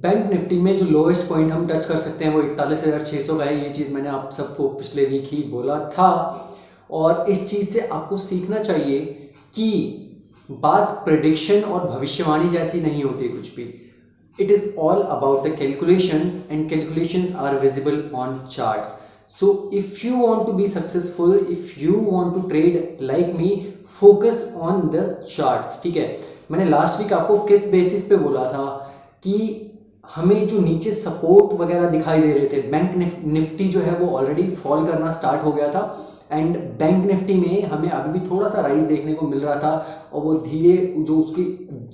Bank Nifty में जो lowest point हम टच कर सकते हैं वो 41,600 का है। ये चीज़ मैंने आप सबको पिछले वीक ही बोला था और इस चीज़ से आपको सीखना चाहिए कि बात प्रेडिक्शन और भविष्यवाणी जैसी नहीं होती कुछ भी। It is all about the calculations and calculations are visible on charts. So if you want to be successful, if you want to trade like me, focus on the charts। ठीक है, मैंने लास्ट वीक आपको किस basis पे बोला था कि हमें जो नीचे सपोर्ट वगैरह दिखाई दे रहे थे, बैंक निफ्टी जो है वो ऑलरेडी फॉल करना स्टार्ट हो गया था एंड बैंक निफ्टी में हमें अभी भी थोड़ा सा राइज देखने को मिल रहा था और वो धीरे जो उसकी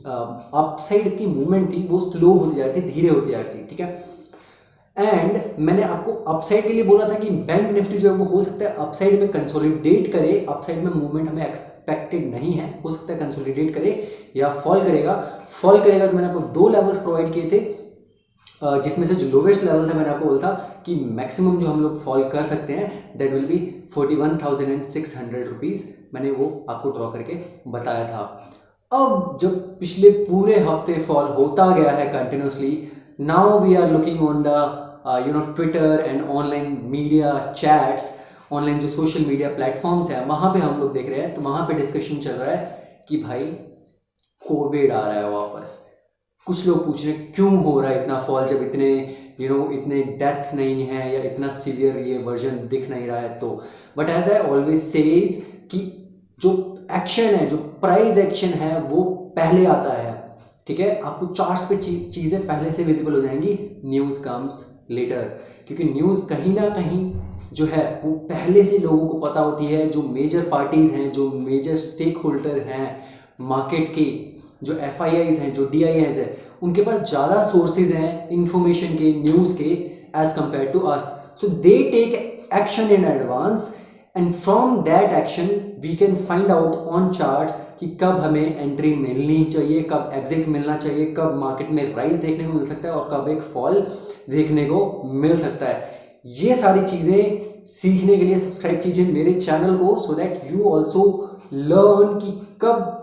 अपसाइड की मूवमेंट थी वो स्लो होती जा रही थी, धीरे होती जा रही थी। ठीक है, एंड मैंने आपको अपसाइड के लिए बोला था कि बैंक निफ्टी जो है वो हो सकता है अपसाइड में कंसोलिडेट करे। अपसाइड में मूवमेंट हमें एक्सपेक्टेड नहीं है, हो सकता है कंसोलिडेट करे या फॉल करेगा। फॉल करेगा तो मैंने आपको दो लेवल्स प्रोवाइड किए थे, जिसमें से जो लोवेस्ट लेवल था मैंने आपको बोला था कि मैक्सिमम जो हम लोग फॉल कर सकते हैं दैट विल बी 41,600 रुपीज़। मैंने वो आपको ड्रॉ करके बताया था। अब जब पिछले पूरे हफ्ते फॉल होता गया है continuously, now we are looking on the Twitter and online media chats, online जो सोशल मीडिया प्लेटफॉर्म्स हैं वहाँ पे हम लोग देख रहे हैं तो वहाँ पे डिस्कशन चल रहा है कि भाई कोविड आ रहा है वापस। कुछ लोग पूछ रहे हैं क्यों हो रहा है इतना फॉल जब इतने इतने डेथ नहीं है या इतना सीवियर ये वर्जन दिख नहीं रहा है। तो but as I always says कि जो एक्शन है, जो प्राइस एक्शन है वो पहले आता है। ठीक है, आपको चार्ट्स पे चीज़ें पहले से विजिबल हो जाएंगी, न्यूज़ कम्स लेटर, क्योंकि न्यूज़ कहीं ना कहीं जो है वो पहले से लोगों को पता होती है। जो मेजर पार्टीज़ हैं, जो मेजर स्टेक होल्डर हैं मार्केट के, जो FIIs हैं, जो DIIs हैं, उनके पास ज़्यादा सोर्सेज हैं इंफॉर्मेशन के, न्यूज़ के as compare to us. So they take action in advance and from that action we can find out on charts कि कब हमें एंट्री मिलनी चाहिए, कब एग्जिट मिलना चाहिए, कब मार्केट में राइज देखने को मिल सकता है और कब एक फॉल देखने को मिल सकता है। ये सारी चीज़ें सीखने के लिए सब्सक्राइब कीजिए मेरे चैनल को so that you also learn कि कब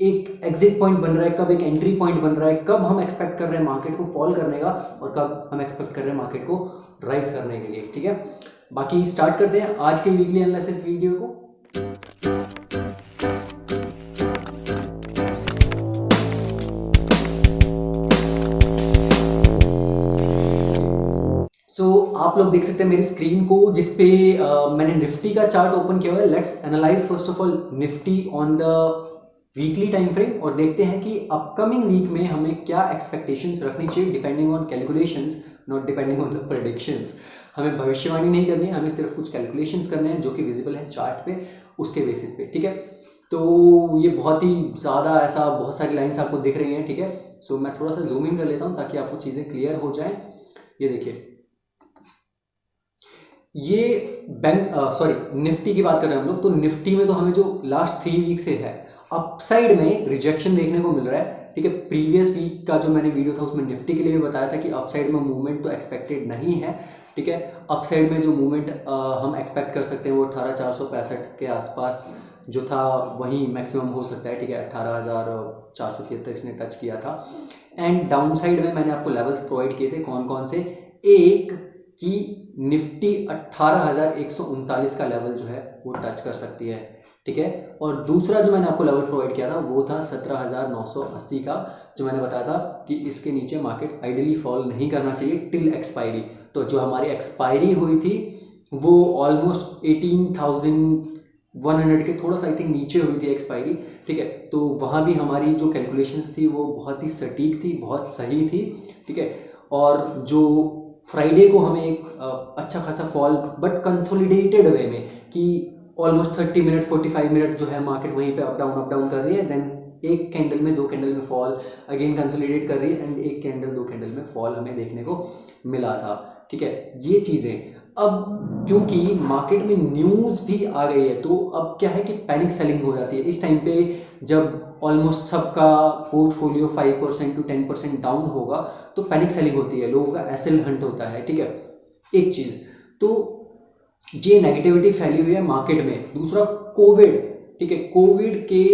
एक एग्जिट पॉइंट बन रहा है, कब एक एंट्री पॉइंट बन रहा है, कब हम एक्सपेक्ट कर रहे हैं मार्केट को फॉल करने का और कब हम एक्सपेक्ट कर रहे हैं मार्केट को राइज करने के लिए। ठीक है, बाकी स्टार्ट करते हैं आज के वीकली एनालिसिस वीडियो को। आप लोग देख सकते हैं मेरी स्क्रीन को जिसपे मैंने निफ्टी का चार्ट ओपन किया हुआ है। Let's analyse first of all Nifty on the weekly time frame और देखते हैं कि अपकमिंग वीक में हमें क्या एक्सपेक्टेशंस रखनी चाहिए depending on calculations, not depending on the predictions. हमें भविष्यवाणी नहीं करनी है, हमें सिर्फ कुछ कैलकुलेशंस करने हैं जो कि विजिबल है चार्ट पे, उसके बेसिस पे। ठीक है, तो ये बहुत ही ज़्यादा ऐसा बहुत सारी लाइन्स आपको दिख रही हैं। ठीक है, सो मैं थोड़ा सा जूम इन कर लेता हूँ ताकि आपको चीज़ें क्लियर हो जाएं। ये देखिए, ये निफ्टी की बात कर रहे हैं हम लोग। तो निफ्टी में तो हमें जो लास्ट 3 वीक से है अपसाइड में रिजेक्शन देखने को मिल रहा है। ठीक है, प्रीवियस वीक का जो मैंने वीडियो था उसमें निफ्टी के लिए भी बताया था कि अपसाइड में मूवमेंट तो एक्सपेक्टेड नहीं है। ठीक है, अपसाइड में जो मूवमेंट हम एक्सपेक्ट कर सकते हैं वो 18,465 के आसपास जो था वही मैक्सिमम हो सकता है। ठीक है, 18,473 इसने टच किया था। एंड डाउन साइड में मैंने आपको लेवल्स प्रोवाइड किए थे कौन कौन से। एक कि निफ्टी 18,139 का लेवल जो है वो टच कर सकती है। ठीक है, और दूसरा जो मैंने आपको लेवल प्रोवाइड किया था वो था 17,980 का, जो मैंने बताया था कि इसके नीचे मार्केट आइडियली फॉल नहीं करना चाहिए टिल एक्सपायरी। तो जो हमारी एक्सपायरी हुई थी वो ऑलमोस्ट 18,100 के थोड़ा सा आई थिंक नीचे हुई थी एक्सपायरी। ठीक है, तो वहाँ भी हमारी जो कैलकुलेशंस थी वो बहुत ही सटीक थी, बहुत सही थी। ठीक है, और जो फ्राइडे को हमें एक अच्छा खासा फॉल बट कंसोलिडेटेड वे में कि ऑलमोस्ट 30 मिनट 45 मिनट जो है मार्केट वहीं पे अप डाउन कर रही है, देन एक कैंडल में 2 कैंडल में फॉल अगेन कंसोलिडेट कर रही है एंड एक कैंडल 2 कैंडल में फॉल हमें देखने को मिला था। ठीक है, ये चीज़ें अब क्योंकि मार्केट में न्यूज़ भी आ गई है तो अब क्या है कि पैनिक सेलिंग हो जाती है इस टाइम पे। जब ऑलमोस्ट सबका पोर्टफोलियो 5% to 10% डाउन होगा तो पैनिक सेलिंग होती है, लोगों का एसएल हंट होता है। ठीक है, एक चीज़ तो ये नेगेटिविटी फैली हुई है मार्केट में। दूसरा कोविड। ठीक है, कोविड के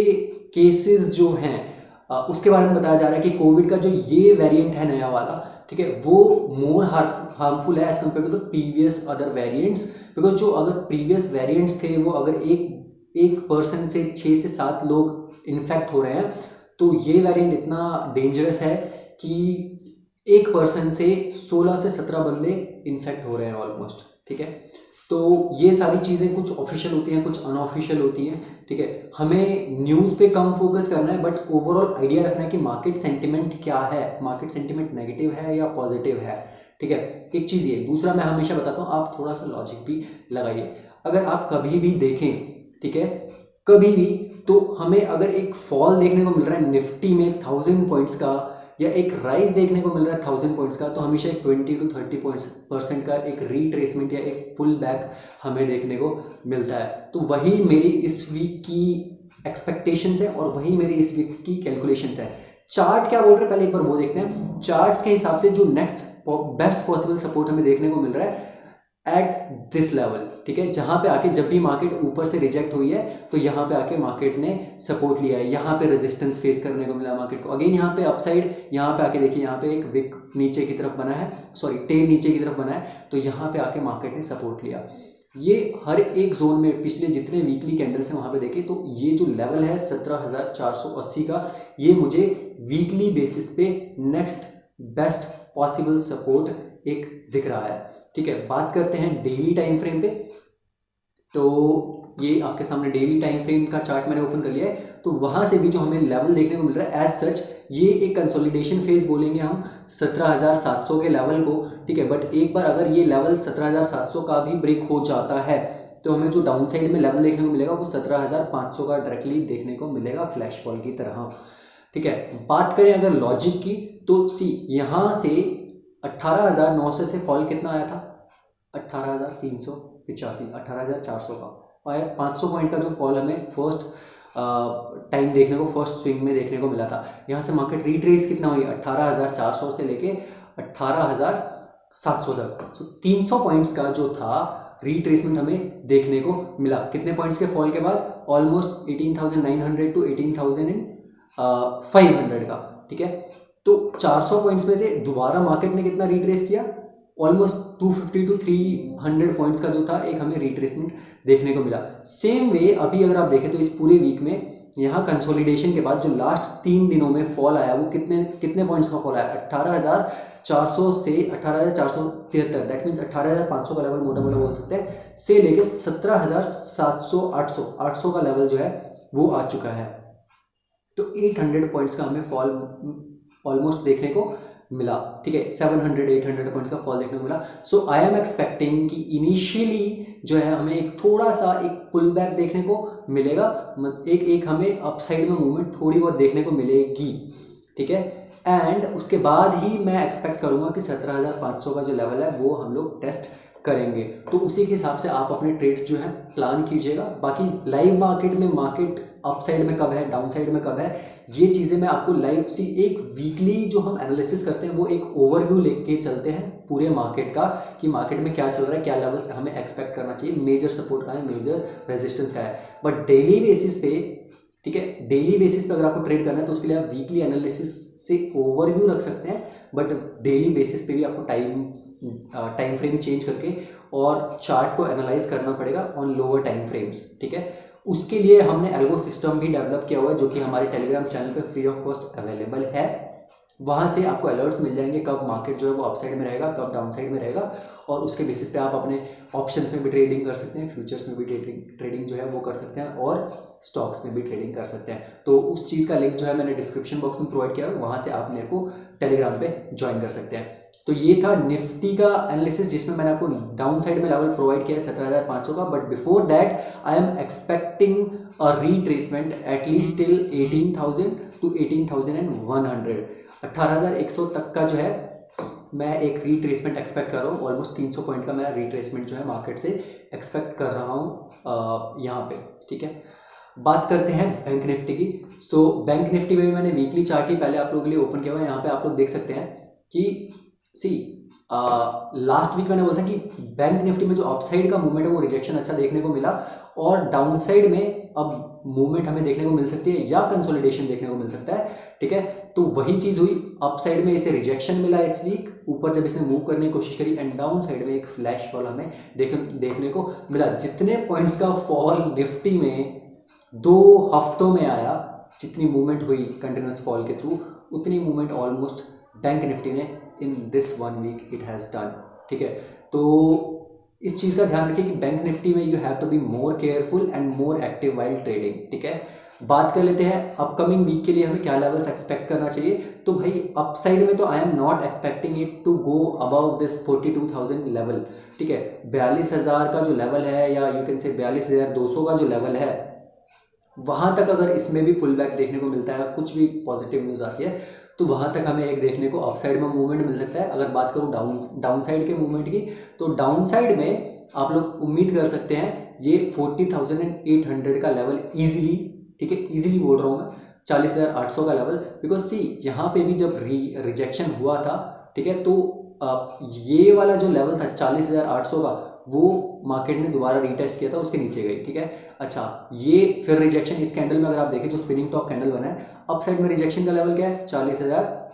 केसेस जो हैं उसके बारे में बताया जा रहा है कि कोविड का जो ये वेरिएंट है नया वाला, ठीक है, वो मोर हार्मफुल है as compare to the previous other variants. Because जो अगर प्रीवियस वेरिएंट्स थे वो अगर एक पर्सन से 6 से 7 लोग इन्फेक्ट हो रहे हैं, तो ये वेरिएंट इतना डेंजरस है कि एक पर्सन से 16 से 17 बंदे इन्फेक्ट हो रहे हैं ऑलमोस्ट, ठीक है। तो ये सारी चीज़ें कुछ ऑफिशियल होती हैं, कुछ अनऑफिशियल होती हैं, ठीक है। हमें न्यूज़ पे कम फोकस करना है, बट ओवरऑल आइडिया रखना है कि मार्केट सेंटिमेंट क्या है, मार्केट सेंटिमेंट नेगेटिव है या पॉजिटिव है, ठीक है। एक चीज़ ये, दूसरा मैं हमेशा बताता हूँ आप थोड़ा सा लॉजिक भी लगाइए। अगर आप कभी भी देखें, ठीक है, कभी भी, तो हमें अगर एक फॉल देखने को मिल रहा है निफ्टी में 1000 पॉइंट्स का, या एक राइज देखने को मिल रहा है 1000 पॉइंट्स का, तो हमेशा एक 20 to 30% का एक रीट्रेसमेंट या एक पुल बैक हमें देखने को मिलता है। तो वही मेरी इस वीक की एक्सपेक्टेशंस है और वही मेरी इस वीक की कैलकुलेशंस है। चार्ट क्या बोल रहे हैं पहले एक बार वो देखते हैं। चार्ट्स के हिसाब से जो नेक्स्ट बेस्ट पॉसिबल सपोर्ट हमें देखने को मिल रहा है एट दिस लेवल, ठीक है, जहां पे आके जब भी मार्केट ऊपर से रिजेक्ट हुई है तो यहाँ पे आके मार्केट ने सपोर्ट लिया है, यहाँ पे रेजिस्टेंस फेस करने को मिला मार्केट को। अगेन यहाँ पे अपसाइड, यहाँ पे आके देखिए, यहाँ पे एक विक नीचे की तरफ बना है, सॉरी टेल नीचे की तरफ बना है, तो यहाँ पे आके मार्केट ने सपोर्ट लिया। ये हर एक जोन में पिछले जितने वीकली कैंडल्स हैं वहाँ पे देखें तो ये जो लेवल है 17,480 का, ये मुझे वीकली बेसिस पे नेक्स्ट बेस्ट पॉसिबल सपोर्ट एक दिख रहा है, ठीक है। बात करते हैं डेली टाइम फ्रेम पे, तो ये आपके सामने डेली टाइम फ्रेम का चार्ट मैंने ओपन कर लिया है। तो वहां से भी जो हमें लेवल देखने को मिल रहा है एज सच, ये एक कंसोलिडेशन फेज बोलेंगे हम 17,700 के लेवल को, ठीक है। बट एक बार अगर ये लेवल 17,700 का भी ब्रेक हो जाता है तो हमें जो डाउन साइड में लेवल देखने को मिलेगा वो 17,500 का डायरेक्टली देखने को मिलेगा फ्लैश फॉल की तरह, ठीक है। बात करें अगर लॉजिक की, तो सी यहाँ से 18,900 से फॉल कितना आया था, 18,385, 18,400 का, और 500 पॉइंट का जो फॉल हमें फर्स्ट टाइम देखने को, फर्स्ट स्विंग में देखने को मिला था। यहाँ से मार्केट रिट्रेस कितना हुई, 18,400 से लेके 18,700 तक, सो 300 पॉइंट्स का जो था रिट्रेसमेंट हमें देखने को मिला। कितने पॉइंट्स के फॉल के बाद, ऑलमोस्ट 18,900 टू 18,500 का, ठीक है। तो 400 पॉइंट्स में से दोबारा मार्केट ने कितना रिट्रेस किया, ऑलमोस्ट 250 टू 300 पॉइंट्स का जो था एक हमें रिट्रेसमेंट देखने को मिला। सेम वे अभी अगर आप देखें तो इस पूरे वीक में यहाँ कंसोलिडेशन के बाद जो लास्ट 3 दिनों में फॉल आया वो कितने पॉइंट्स का फॉल आया, 18,400 से 18,473, दैट मीन्स 18,500 का लेवल मोटा मोटा बोल सकते हैं, से लेके 17,700 800 का लेवल जो है वो आ चुका है। तो 800 पॉइंट्स का हमें फॉल ऑलमोस्ट देखने को मिला, ठीक है, 700-800 पॉइंट्स का फॉल देखने को मिला। सो आई एम एक्सपेक्टिंग कि इनिशियली जो है हमें एक थोड़ा सा एक पुल बैक देखने को मिलेगा, एक हमें अपसाइड में मूवमेंट थोड़ी बहुत देखने को मिलेगी, ठीक है। एंड उसके बाद ही मैं एक्सपेक्ट करूंगा कि 17,500 का जो लेवल है वो हम लोग टेस्ट करेंगे। तो उसी के हिसाब से आप अपने ट्रेड्स जो है प्लान कीजिएगा। बाकी लाइव मार्केट में मार्केट अपसाइड में कब है, डाउन साइड में कब है, ये चीज़ें मैं आपको लाइव सी एक वीकली जो हम एनालिसिस करते हैं वो एक ओवरव्यू लेके चलते हैं पूरे मार्केट का, कि मार्केट में क्या चल रहा है, क्या लेवल्स हमें एक्सपेक्ट करना चाहिए, मेजर सपोर्ट का है, मेजर रेजिस्टेंस का है। बट डेली बेसिस पे, ठीक है, डेली बेसिस पे अगर आपको ट्रेड करना है तो उसके लिए आप वीकली एनालिसिस से ओवरव्यू रख सकते हैं, बट डेली बेसिस पे भी आपको टाइम फ्रेम चेंज करके और चार्ट को एनालाइज करना पड़ेगा ऑन लोअर टाइम फ्रेम्स, ठीक है। उसके लिए हमने एल्गो सिस्टम भी डेवलप किया हुआ है जो कि हमारे टेलीग्राम चैनल पे फ्री ऑफ कॉस्ट अवेलेबल है। वहाँ से आपको अलर्ट्स मिल जाएंगे कब मार्केट जो है वो अपसाइड में रहेगा, कब डाउन साइड में रहेगा, और उसके बेसिस पे आप अपने ऑप्शंस में भी ट्रेडिंग कर सकते हैं, फ्यूचर्स में भी ट्रेडिंग जो है वो कर सकते हैं, और स्टॉक्स में भी ट्रेडिंग कर सकते हैं। तो उस चीज़ का लिंक जो है मैंने डिस्क्रिप्शन बॉक्स में प्रोवाइड किया है, वहाँ से आप मेरे को टेलीग्राम पे ज्वाइन कर सकते हैं। तो ये था निफ्टी का एनालिसिस जिसमें मैंने आपको डाउन साइड में लेवल प्रोवाइड किया है 17,500 का, but before that I am expecting a retracement at least till 18,000 to 18,100, 18,100 तक का जो है मैं एक रीट्रेसमेंट एक्सपेक्ट कर रहा हूँ। ऑलमोस्ट 300 पॉइंट का मैं रीट्रेसमेंट जो है मार्केट से एक्सपेक्ट कर रहा हूँ यहाँ पे, ठीक है। बात करते हैं बैंक निफ्टी की। सो बैंक निफ्टी में भी मैंने वीकली चार्ट ही पहले आप लोगों के लिए ओपन किया हुआ है। यहाँ पे आप लोग देख सकते हैं कि लास्ट वीक मैंने बोला था कि बैंक निफ्टी में जो अपसाइड का मूवमेंट है वो रिजेक्शन अच्छा देखने को मिला, और डाउनसाइड में अब मूवमेंट हमें देखने को मिल सकती है या कंसोलिडेशन देखने को मिल सकता है। ठीक है, तो वही चीज़ हुई, अपसाइड में इसे रिजेक्शन मिला इस वीक, ऊपर जब इसने मूव करने की कोशिश करी, एंड डाउन साइड में एक फ्लैश फॉल हमें देखने को मिला। जितने पॉइंट्स का फॉल निफ्टी में 2 हफ्तों में आया, जितनी मूवमेंट हुई कंटिन्यूस फॉल के थ्रू, उतनी मूवमेंट ऑलमोस्ट बैंक निफ्टी ने in this 1 week it has done. ठीक है, तो इस चीज़ का ध्यान रखिए कि बैंक निफ्टी में you have to be more careful and more active while trading. ठीक है, बात कर लेते हैं अपकमिंग वीक के लिए हमें क्या लेवल्स एक्सपेक्ट करना चाहिए। तो भाई अपसाइड में तो I am not expecting it to go above this 42,000 level. ठीक है, 42,000 का जो लेवल है, या यू कैन से 42,200 का जो लेवल है, वहाँ तक अगर इसमें भी पुल बैक देखने को मिलता है, कुछ भी पॉजिटिव न्यूज़ आती है, तो वहाँ तक हमें एक देखने को अपसाइड में मूवमेंट मिल सकता है। अगर बात करूँ डाउन साइड के मूवमेंट की, तो डाउन साइड में आप लोग उम्मीद कर सकते हैं ये 40,800 का लेवल ईजिली, ठीक है, ईजिली बोल रहा हूँ मैं, 40,800 का लेवल, बिकॉज सी यहाँ पे भी जब रिजेक्शन हुआ था, ठीक है, तो ये वाला जो लेवल था 40,800 का, वो मार्केट ने दोबारा रीटेस्ट किया था, उसके नीचे गई। ठीक है, अच्छा, ये फिर रिजेक्शन इस कैंडल में अगर आप देखें जो स्पिनिंग टॉप कैंडल बना है, अप साइड में रिजेक्शन का लेवल क्या है, 40,000,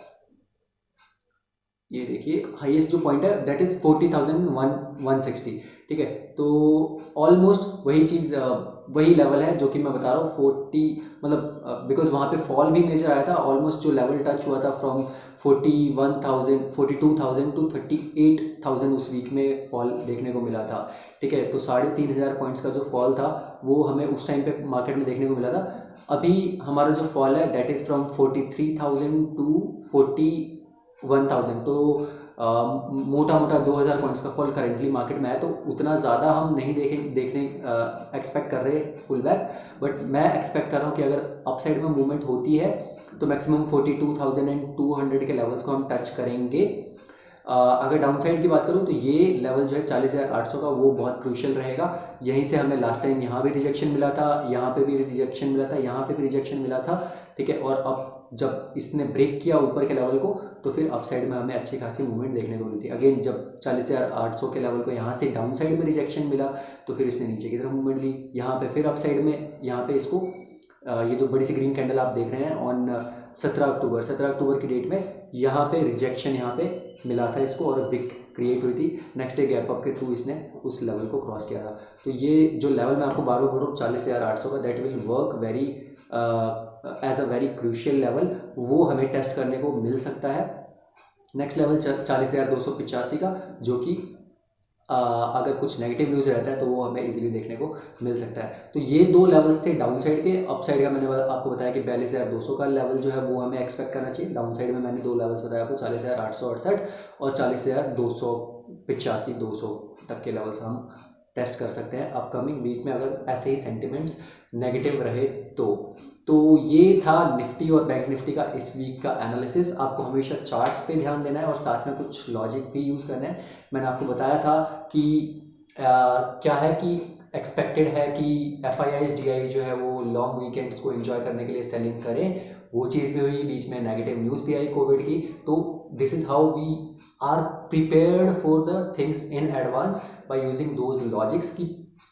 ये देखिए हाईएस्ट जो पॉइंट है दैट इज 40,160। ठीक है, तो ऑलमोस्ट वही चीज़, वही लेवल है जो कि मैं बता रहा हूँ 40, मतलब बिकॉज वहाँ पे फॉल भी मेजर आया था, ऑलमोस्ट जो लेवल टच हुआ था फ्रॉम 42,000 टू 38,000 उस वीक में फॉल देखने को मिला था। ठीक है, तो 3,500 पॉइंट्स का जो फॉल था वो हमें उस टाइम पे मार्केट में देखने को मिला था। अभी हमारा जो फॉल है दैट इज़ फ्रॉम 43,000 टू 41,000, तो मोटा मोटा 2,000 पॉइंट्स का फॉल करेंटली मार्केट में है। तो उतना ज़्यादा हम नहीं देखने एक्सपेक्ट कर रहे पुल बैक, बट मैं एक्सपेक्ट कर रहा हूँ कि अगर अपसाइड में मूवमेंट होती है तो मैक्सिमम 42,200 के लेवल्स को हम टच करेंगे। अगर डाउन साइड की बात करूँ तो ये लेवल जो है 40,800 का, वो बहुत क्रूशियल रहेगा। यहीं से हमें लास्ट टाइम यहाँ भी रिजेक्शन मिला था, यहाँ पे भी रिजेक्शन मिला था, यहाँ पे भी रिजेक्शन मिला था। ठीक है, और अब जब इसने ब्रेक किया ऊपर के लेवल को, तो फिर अप साइड में हमें अच्छी खासी मूवमेंट देखने को मिली थी। अगेन जब 40,800 के लेवल को यहाँ से डाउन साइड में रिजेक्शन मिला, तो फिर इसने नीचे की तरफ मूवमेंट दी, यहाँ पे फिर अप साइड में, यहाँ पे इसको ये जो बड़ी सी ग्रीन कैंडल आप देख रहे हैं ऑन 17 अक्टूबर की डेट में, यहाँ पे रिजेक्शन यहाँ पे मिला था इसको, और बिग क्रिएट हुई थी। नेक्स्ट डे गैप अप के थ्रू इसने उस लेवल को क्रॉस किया था। तो ये जो लेवल मैं आपको बार बार बोल रहा हूँ 40,800 का, that will work very as a very crucial level, वो हमें टेस्ट करने को मिल सकता है। नेक्स्ट लेवल 40,285 का, जो कि अगर कुछ नेगेटिव न्यूज़ रहता है तो वो हमें इजीली देखने को मिल सकता है। तो ये 2 लेवल्स थे डाउन साइड के। अप साइड का मैंने आपको बताया कि 42,200 का लेवल जो है वो हमें एक्सपेक्ट करना चाहिए। डाउन साइड में मैंने 2 लेवल्स बताया आपको, 40,868 और 40,285 200 तक के लेवल्स हम टेस्ट कर सकते हैं अपकमिंग वीक में, अगर ऐसे ही सेंटिमेंट्स नेगेटिव रहे तो ये था निफ्टी और बैंक निफ्टी का इस वीक का एनालिसिस। आपको हमेशा चार्ट्स पे ध्यान देना है और साथ में कुछ लॉजिक भी यूज़ करना है। मैंने आपको बताया था कि क्या है कि एक्सपेक्टेड है कि FIIs DIs जो है वो लॉन्ग वीकेंड्स को एंजॉय करने के लिए सेलिंग करें, वो चीज़ भी हुई। बीच में नेगेटिव न्यूज़ भी आई कोविड की। तो this is how we are prepared for the things in advance by using those logics. की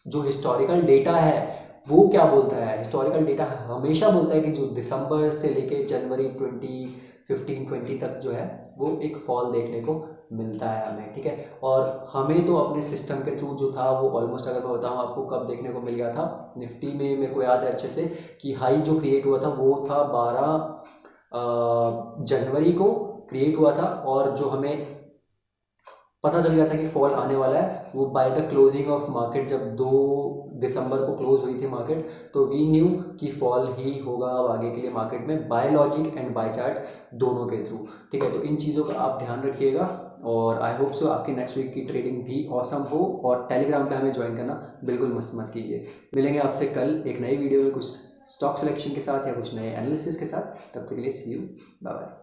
जो हिस्टोरिकल डेटा है वो क्या बोलता है, हिस्टोरिकल डेटा हमेशा बोलता है कि जो दिसंबर से लेके जनवरी 2015-20 तक जो है वो एक फॉल देखने को मिलता है हमें। ठीक है, और हमें तो अपने सिस्टम के थ्रू जो था वो ऑलमोस्ट, अगर मैं बताऊँ आपको कब देखने को मिल गया था, निफ्टी में मेरे को याद है अच्छे से कि हाई जो क्रिएट हुआ था वो था 12 जनवरी को क्रिएट हुआ था, और जो हमें पता चल गया था कि फॉल आने वाला है वो by the closing of market, जब 2 दिसंबर को क्लोज हुई थी मार्केट, तो वी न्यू कि फॉल ही होगा अब आगे के लिए मार्केट में, by logic and by chart दोनों के थ्रू। ठीक है, तो इन चीज़ों का आप ध्यान रखिएगा, और आई होप सो आपकी नेक्स्ट वीक की ट्रेडिंग भी ऑसम हो, और टेलीग्राम पे हमें ज्वाइन करना बिल्कुल मत कीजिए। मिलेंगे आपसे कल एक नई वीडियो में कुछ स्टॉक सिलेक्शन के साथ या कुछ नए एनालिसिस के साथ। तब तक के लिए सी यू, बाय बाय।